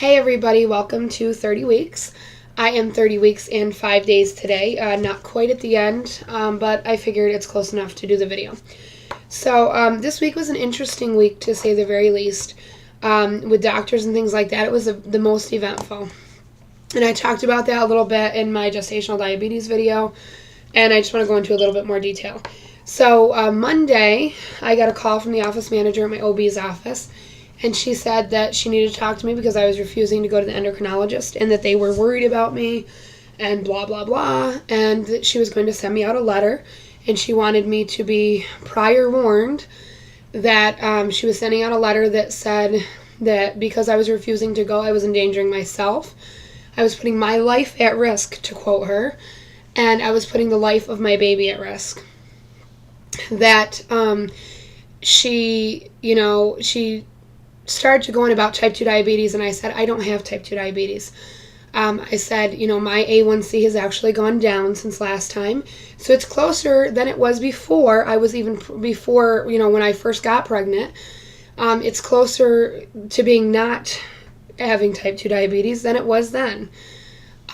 Hey everybody, welcome to 30 Weeks. I am 30 weeks and 5 days today. Not quite at the end, but I figured it's close enough to do the video. So this week was an interesting week to say the very least. With doctors and things like that, it was the most eventful. And I talked about that a little bit in my gestational diabetes video, and I just want to go into a little bit more detail. So Monday, I got a call from the office manager at my OB's office, and she said that she needed to talk to me because I was refusing to go to the endocrinologist and that they were worried about me and blah, blah, blah, and that she was going to send me out a letter, and she wanted me to be prior warned that she was sending out a letter that said that because I was refusing to go, I was endangering myself. I was putting my life at risk, to quote her, and I was putting the life of my baby at risk. That she started to go on about type 2 diabetes, and I said, I don't have type 2 diabetes. I said, my A1C has actually gone down since last time, so it's closer than it was before. When I first got pregnant. It's closer to being not having type 2 diabetes than it was then.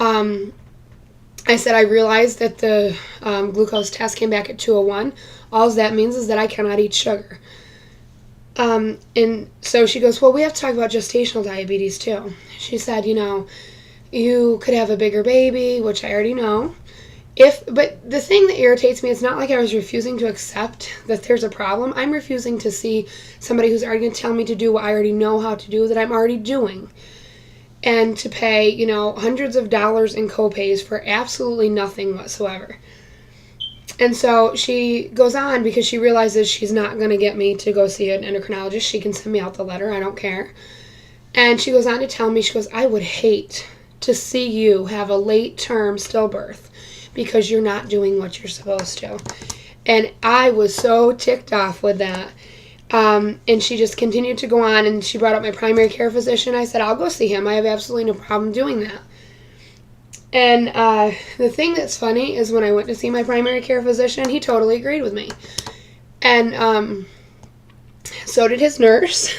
I said, I realized that the glucose test came back at 201. All that means is that I cannot eat sugar. And so she goes, well, we have to talk about gestational diabetes too. She said, you could have a bigger baby, which I already know. But the thing that irritates me, it's not like I was refusing to accept that there's a problem. I'm refusing to see somebody who's already going to tell me to do what I already know how to do, that I'm already doing. And to pay, hundreds of dollars in copays for absolutely nothing whatsoever. And so she goes on because she realizes she's not going to get me to go see an endocrinologist. She can send me out the letter. I don't care. And she goes on to tell me, she goes, I would hate to see you have a late-term stillbirth because you're not doing what you're supposed to. And I was so ticked off with that. And she just continued to go on, and she brought up my primary care physician. I said, I'll go see him. I have absolutely no problem doing that. And the thing that's funny is when I went to see my primary care physician, he totally agreed with me. And so did his nurse,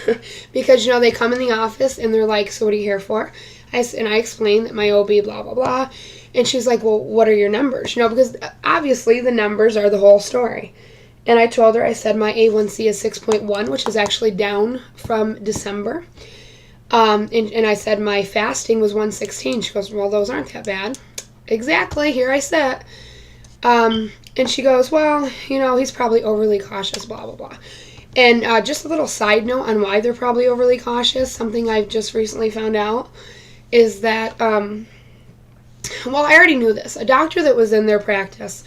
because, they come in the office and they're like, so what are you here for? I explained that my OB, blah, blah, blah. And she's like, well, what are your numbers? Because obviously the numbers are the whole story. And I told her, I said, my A1C is 6.1, which is actually down from December. And I said my fasting was 116. She goes, well, those aren't that bad. Exactly. Here I sit. And she goes, well, he's probably overly cautious, blah, blah, blah. And just a little side note on why they're probably overly cautious, something I've just recently found out, is that, I already knew this. A doctor that was in their practice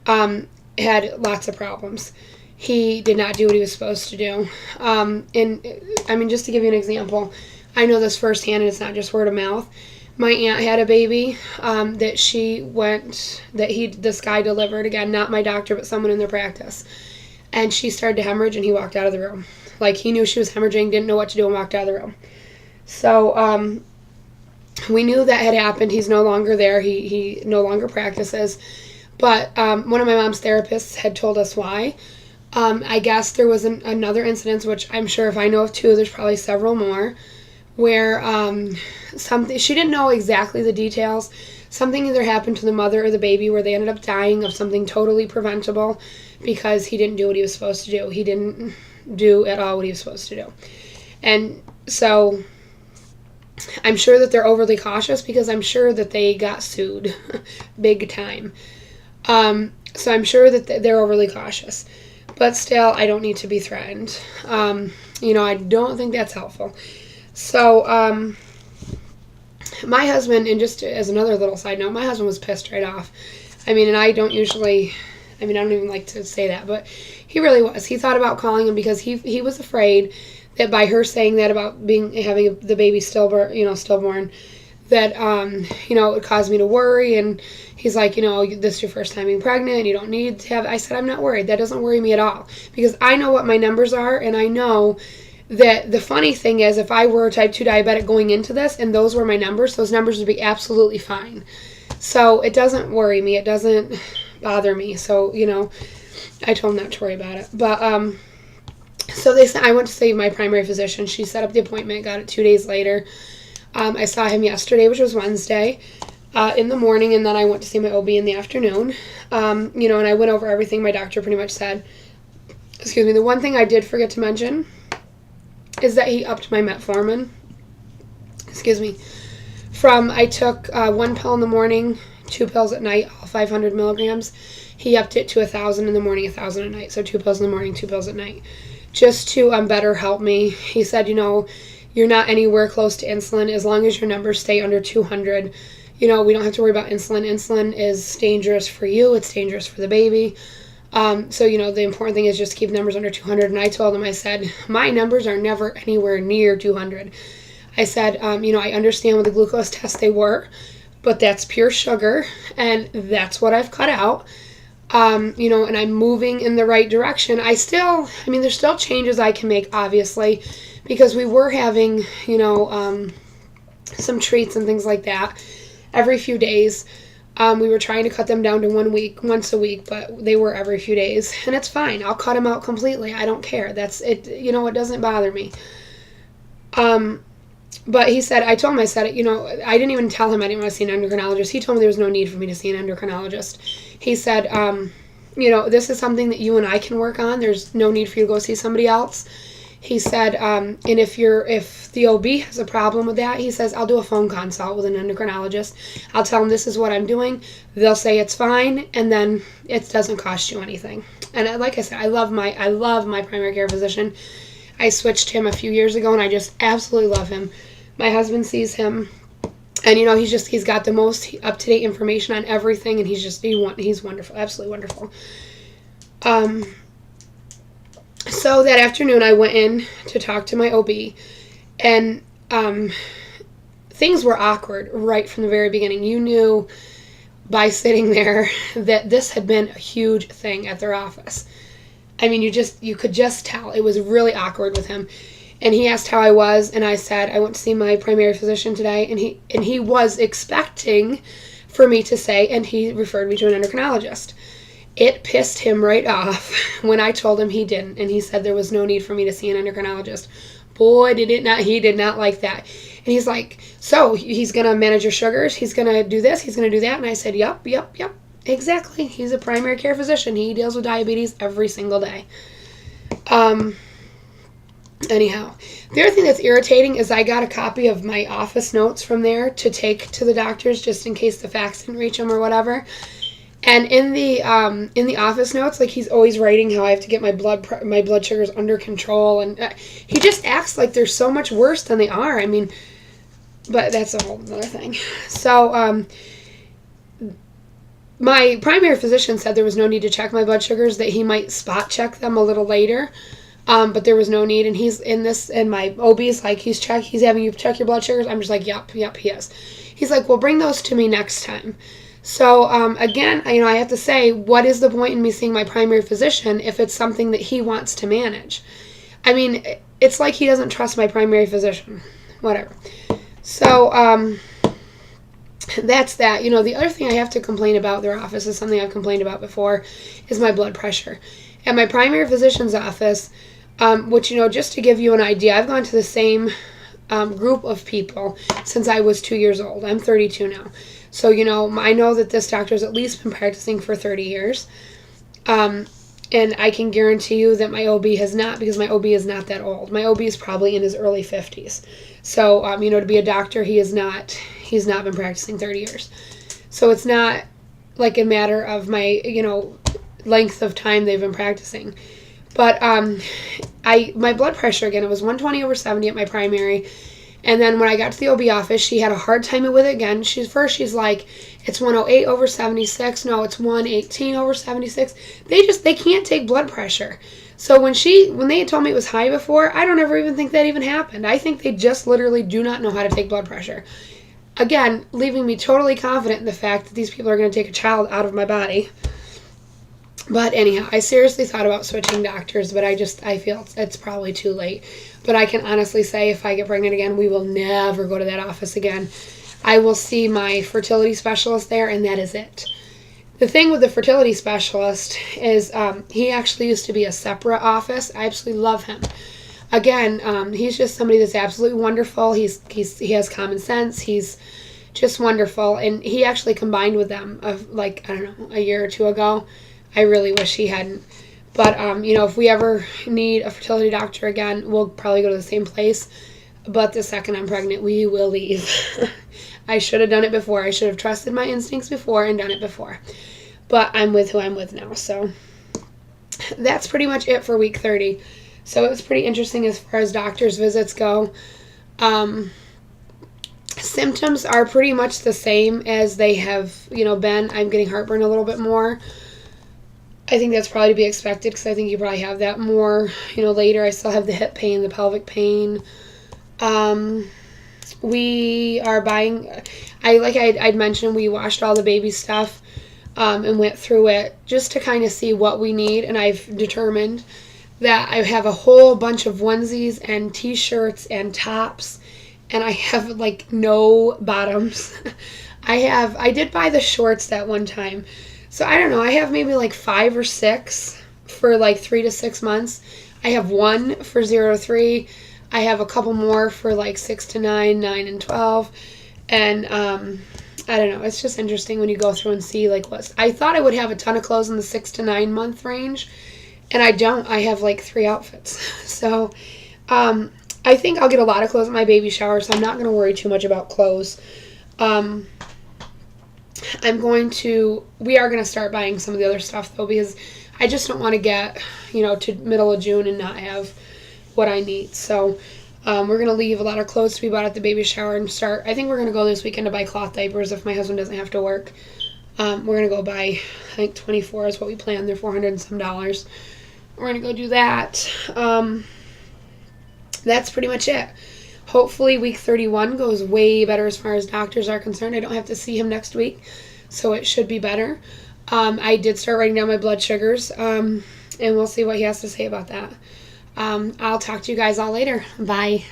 had lots of problems. He did not do what he was supposed to do. Just to give you an example, I know this firsthand, and it's not just word of mouth. My aunt had a baby this guy delivered, again, not my doctor, but someone in their practice. And she started to hemorrhage, and he walked out of the room. Like, he knew she was hemorrhaging, didn't know what to do, and walked out of the room. So, we knew that had happened. He's no longer there. He no longer practices. But one of my mom's therapists had told us why. I guess there was another incident, which I'm sure if I know of two, there's probably several more, where she didn't know exactly the details. Something either happened to the mother or the baby where they ended up dying of something totally preventable because he didn't do what he was supposed to do. He didn't do at all what he was supposed to do. And so I'm sure that they're overly cautious because I'm sure that they got sued big time. So I'm sure that they're overly cautious. But still, I don't need to be threatened. I don't think that's helpful. So, my husband, and just as another little side note, my husband was pissed right off. And I don't even like to say that, but he really was. He thought about calling him because he was afraid that by her saying that about having the baby stillborn, that, it would cause me to worry. And he's like, this is your first time being pregnant. You don't need to have. I said, I'm not worried. That doesn't worry me at all because I know what my numbers are, and I know that the funny thing is if I were a type 2 diabetic going into this and those were my numbers, those numbers would be absolutely fine. So it doesn't worry me. It doesn't bother me. So, I told him not to worry about it. But So they said I went to see my primary physician. She set up the appointment, got it 2 days later. I saw him yesterday, which was Wednesday, in the morning, and then I went to see my OB in the afternoon. And I went over everything my doctor pretty much said. Excuse me. The one thing I did forget to mention is that he upped my metformin. Excuse me. I took 1 pill in the morning, 2 pills at night, all 500 milligrams. He upped it to 1,000 in the morning, 1,000 at night. So 2 pills in the morning, 2 pills at night. Just to better help me. He said, you're not anywhere close to insulin as long as your numbers stay under 200. We don't have to worry about insulin. Insulin is dangerous for you. It's dangerous for the baby. So the important thing is just keep numbers under 200. And I told him, I said, my numbers are never anywhere near 200. I said, I understand with the glucose test they were, but that's pure sugar, and that's what I've cut out. And I'm moving in the right direction. There's still changes I can make, obviously, because we were having, some treats and things like that every few days. We were trying to cut them down to once a week, but they were every few days, and it's fine. I'll cut them out completely. I don't care. That's it. It doesn't bother me. But I told him, I didn't even tell him I didn't want to see an endocrinologist. He told me there was no need for me to see an endocrinologist. He said, this is something that you and I can work on. There's no need for you to go see somebody else. He said, and if the OB has a problem with that, he says, I'll do a phone consult with an endocrinologist. I'll tell them this is what I'm doing. They'll say it's fine, and then it doesn't cost you anything. And like I said, I love my primary care physician. I switched him a few years ago, and I just absolutely love him. My husband sees him, and he's got the most up-to-date information on everything, and he's wonderful, absolutely wonderful. So that afternoon I went in to talk to my OB, and things were awkward right from the very beginning. You knew by sitting there that this had been a huge thing at their office. You could just tell. It was really awkward with him. And he asked how I was, and I said, I went to see my primary physician today, and he was expecting for me to say, and he referred me to an endocrinologist. It pissed him right off when I told him he didn't, and he said there was no need for me to see an endocrinologist. Boy, he did not like that. And he's like, so he's going to manage your sugars, he's going to do this, he's going to do that, and I said, yep, exactly. He's a primary care physician. He deals with diabetes every single day. Anyhow, the other thing that's irritating is I got a copy of my office notes from there to take to the doctors just in case the fax didn't reach them or whatever. And in the office notes, he's always writing how I have to get my blood sugars under control, and he just acts like they're so much worse than they are. But that's a whole other thing. So my primary physician said there was no need to check my blood sugars, that he might spot check them a little later. But there was no need, and he's in this, and my OB's like, he's having you check your blood sugars. I'm just like, yep, he is. He's like, well, bring those to me next time. So, again, I have to say, what is the point in me seeing my primary physician if it's something that he wants to manage? It's like he doesn't trust my primary physician. Whatever. So, that's that. The other thing I have to complain about their office is something I've complained about before, is my blood pressure. At my primary physician's office, which, just to give you an idea, I've gone to the same group of people since I was 2 years old. I'm 32 now. So, I know that this doctor's at least been practicing for 30 years. And I can guarantee you that my OB has not, because my OB is not that old. My OB is probably in his early 50s. So, to be a doctor, he's not been practicing 30 years. So it's not like a matter of my, length of time they've been practicing. But my blood pressure, again, it was 120/70 at my primary. And then when I got to the OB office, she had a hard time with it again. She's like, it's 108/76. No, it's 118/76. They can't take blood pressure. So when they had told me it was high before, I don't ever even think that even happened. I think they just literally do not know how to take blood pressure. Again, leaving me totally confident in the fact that these people are going to take a child out of my body. But anyhow, I seriously thought about switching doctors, but I feel it's probably too late. But I can honestly say if I get pregnant again, we will never go to that office again. I will see my fertility specialist there, and that is it. The thing with the fertility specialist is he actually used to be a separate office. I absolutely love him. again, he's just somebody that's absolutely wonderful. He has common sense. He's just wonderful, and he actually combined with them of like, I don't know, a year or two ago. I really wish he hadn't. But if we ever need a fertility doctor again, we'll probably go to the same place. But the second I'm pregnant, we will leave. I should have done it before. I should have trusted my instincts before and done it before. But I'm with who I'm with now. So that's pretty much it for week 30. So it was pretty interesting as far as doctor's visits go. Symptoms are pretty much the same as they have, been. I'm getting heartburn a little bit more. I think that's probably to be expected because I think you probably have that more, later. I still have the hip pain, the pelvic pain. We are buying, I'd mentioned, we washed all the baby stuff and went through it just to kind of see what we need. And I've determined that I have a whole bunch of onesies and t-shirts and tops, and I have like no bottoms. I did buy the shorts that one time. So I don't know, I have maybe like 5 or 6 for like 3 to 6 months. I have one for 0 to 3. I have a couple more for like 6 to 9, 9 and 12. And I don't know, it's just interesting when you go through and see like I thought I would have a ton of clothes in the 6 to 9 month range. And I don't. I have like 3 outfits. So I think I'll get a lot of clothes at my baby shower, so I'm not going to worry too much about clothes. We are going to start buying some of the other stuff, though, because I just don't want to get, to middle of June and not have what I need. So we're going to leave a lot of clothes to be bought at the baby shower and start. I think we're going to go this weekend to buy cloth diapers if my husband doesn't have to work. We're going to go buy, I think 24 is what we planned. They're $400 and some. We're going to go do that. That's pretty much it. Hopefully week 31 goes way better as far as doctors are concerned. I don't have to see him next week, so it should be better. I did start writing down my blood sugars, and we'll see what he has to say about that. I'll talk to you guys all later. Bye.